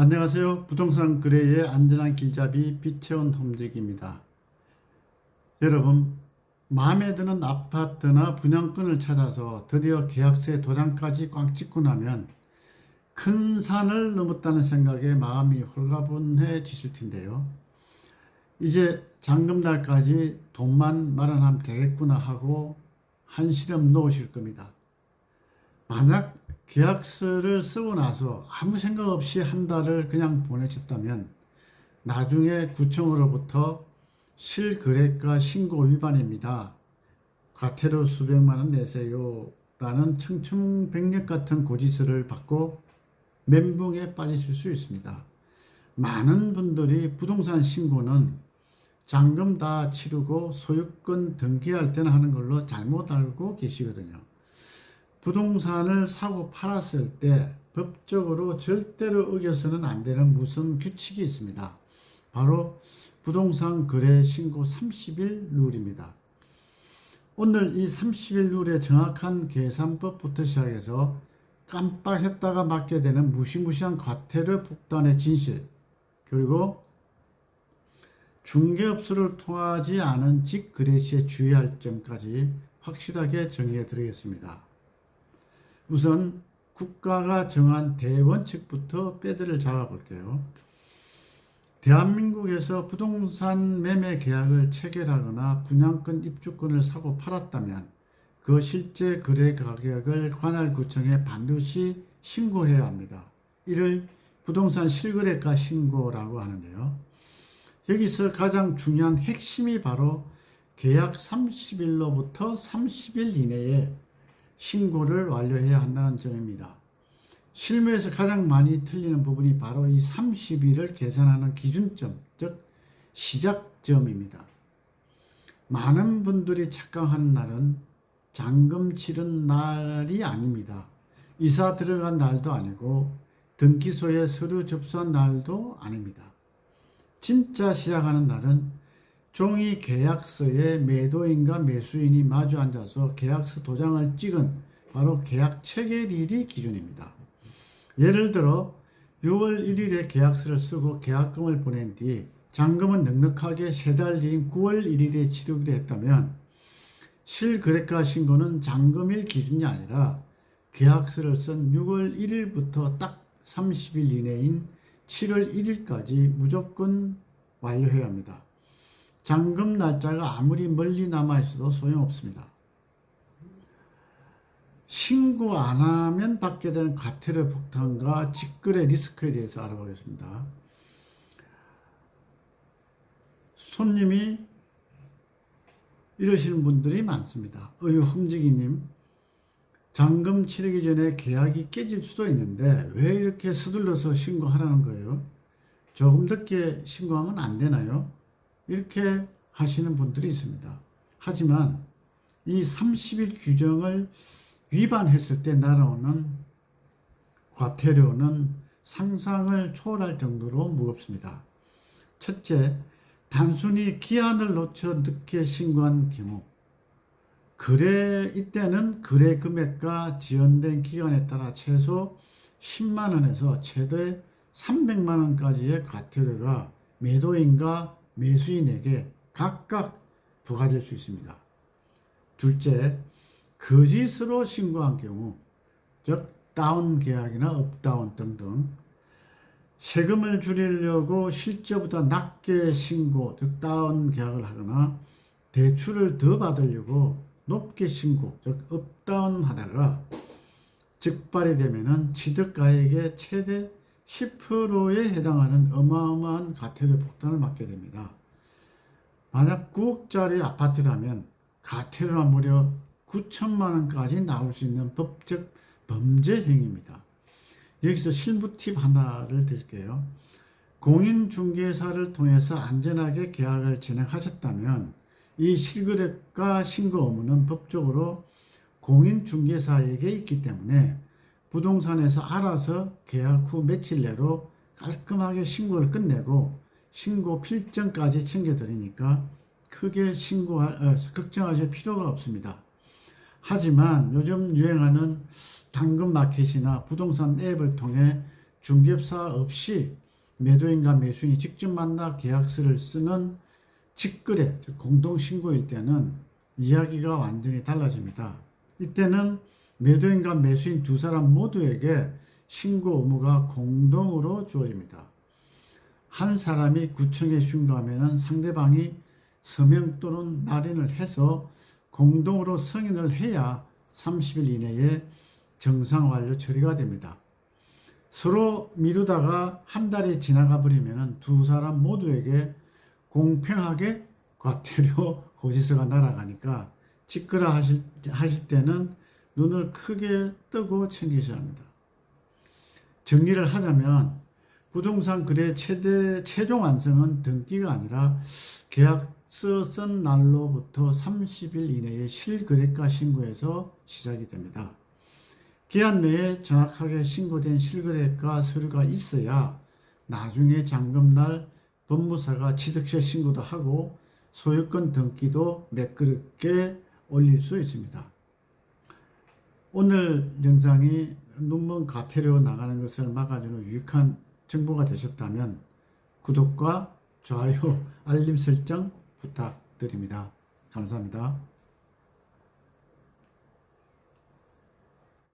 안녕하세요. 부동산 거래의 안전한 길잡이 빛채원 홈택입니다. 여러분, 마음에 드는 아파트나 분양권을 찾아서 드디어 계약서에 도장까지 꽉 찍고 나면 큰 산을 넘었다는 생각에 마음이 홀가분해지실 텐데요. 이제 잔금날까지 돈만 마련하면 되겠구나 하고 한시름 놓으실 겁니다. 만약 계약서를 쓰고 나서 아무 생각 없이 한 달을 그냥 보내셨다면 나중에 구청으로부터 실거래가 신고 위반입니다. 과태료 수백만 원 내세요 라는 청천백력 같은 고지서를 받고 멘붕에 빠지실 수 있습니다. 많은 분들이 부동산 신고는 잔금 다 치르고 소유권 등기할 때는 하는 걸로 잘못 알고 계시거든요. 부동산을 사고 팔았을 때 법적으로 절대로 어겨서는 안 되는 무슨 규칙이 있습니다. 바로 부동산 거래 신고 30일 룰입니다. 오늘 이 30일 룰의 정확한 계산법부터 시작해서 깜빡했다가 맞게 되는 무시무시한 과태료 폭탄의 진실, 그리고 중개업소를 통하지 않은 직거래 시에 주의할 점까지 확실하게 정리해 드리겠습니다. 우선 국가가 정한 대원칙부터 뼈대를 잡아볼게요. 대한민국에서 부동산 매매 계약을 체결하거나 분양권 입주권을 사고 팔았다면 그 실제 거래 가격을 관할구청에 반드시 신고해야 합니다. 이를 부동산 실거래가 신고라고 하는데요. 여기서 가장 중요한 핵심이 바로 계약 30일로부터 30일 이내에 신고를 완료해야 한다는 점입니다. 실무에서 가장 많이 틀리는 부분이 바로 이 30일을 계산하는 기준점, 즉 시작점입니다. 많은 분들이 착각하는 날은 잔금 치른 날이 아닙니다. 이사 들어간 날도 아니고 등기소에 서류 접수한 날도 아닙니다. 진짜 시작하는 날은 종이 계약서에 매도인과 매수인이 마주 앉아서 계약서 도장을 찍은 바로 계약 체결일이 기준입니다. 예를 들어 6월 1일에 계약서를 쓰고 계약금을 보낸 뒤 잔금은 넉넉하게 3달 뒤인 9월 1일에 치르기로 했다면 실거래가 신고는 잔금일 기준이 아니라 계약서를 쓴 6월 1일부터 딱 30일 이내인 7월 1일까지 무조건 완료해야 합니다. 잔금 날짜가 아무리 멀리 남아있어도 소용없습니다. 신고 안 하면 받게 되는 과태료 폭탄과 직거래 리스크에 대해서 알아보겠습니다. 손님이 이러시는 분들이 많습니다. 흠지기님, 잔금 치르기 전에 계약이 깨질 수도 있는데 왜 이렇게 서둘러서 신고하라는 거예요? 조금 늦게 신고하면 안 되나요? 이렇게 하시는 분들이 있습니다. 하지만 이 30일 규정을 위반했을 때 날아오는 과태료는 상상을 초월할 정도로 무겁습니다. 첫째, 단순히 기한을 놓쳐 늦게 신고한 경우, 이때는 거래 금액과 지연된 기간에 따라 최소 10만 원에서 최대 300만 원까지의 과태료가 매도인과 매수인에게 각각 부과될 수 있습니다. 둘째, 거짓으로 신고한 경우, 즉 다운 계약이나 업다운 등등, 세금을 줄이려고 실제보다 낮게 신고, 즉 다운 계약을 하거나 대출을 더 받으려고 높게 신고, 즉 업다운 하다가 적발이 되면은 취득가액의 최대 10%에 해당하는 어마어마한 과태료 폭탄을 맞게 됩니다. 만약 9억짜리 아파트라면 과태료가 무려 9천만 원까지 나올 수 있는 법적 범죄 행위입니다. 여기서 실무 팁 하나를 드릴게요. 공인중개사를 통해서 안전하게 계약을 진행하셨다면 이 실거래가 신고 의무는 법적으로 공인중개사에게 있기 때문에 부동산에서 알아서 계약 후 며칠 내로 깔끔하게 신고를 끝내고 신고 필정까지 챙겨드리니까 크게 걱정하실 필요가 없습니다. 하지만 요즘 유행하는 당근마켓이나 부동산 앱을 통해 중개사 없이 매도인과 매수인이 직접 만나 계약서를 쓰는 직거래, 즉 공동신고일 때는 이야기가 완전히 달라집니다. 이때는 매도인과 매수인 두 사람 모두에게 신고 의무가 공동으로 주어집니다. 한 사람이 구청에 신고하면 상대방이 서명 또는 날인을 해서 공동으로 승인을 해야 30일 이내에 정상 완료 처리가 됩니다. 서로 미루다가 한 달이 지나가 버리면 두 사람 모두에게 공평하게 과태료 고지서가 날아가니까 직거래 하실 때는 눈을 크게 뜨고 챙기셔야 합니다. 정리를 하자면 부동산 거래 최종 완성은 등기가 아니라 계약서 쓴 날로부터 30일 이내에 실거래가 신고에서 시작이 됩니다. 기한 내에 정확하게 신고된 실거래가 서류가 있어야 나중에 잔금날 법무사가 취득세 신고도 하고 소유권 등기도 매끄럽게 올릴 수 있습니다. 오늘 영상이 눈먼 과태료 나가는 것을 막아주는 유익한 정보가 되셨다면 구독과 좋아요, 알림 설정 부탁드립니다. 감사합니다.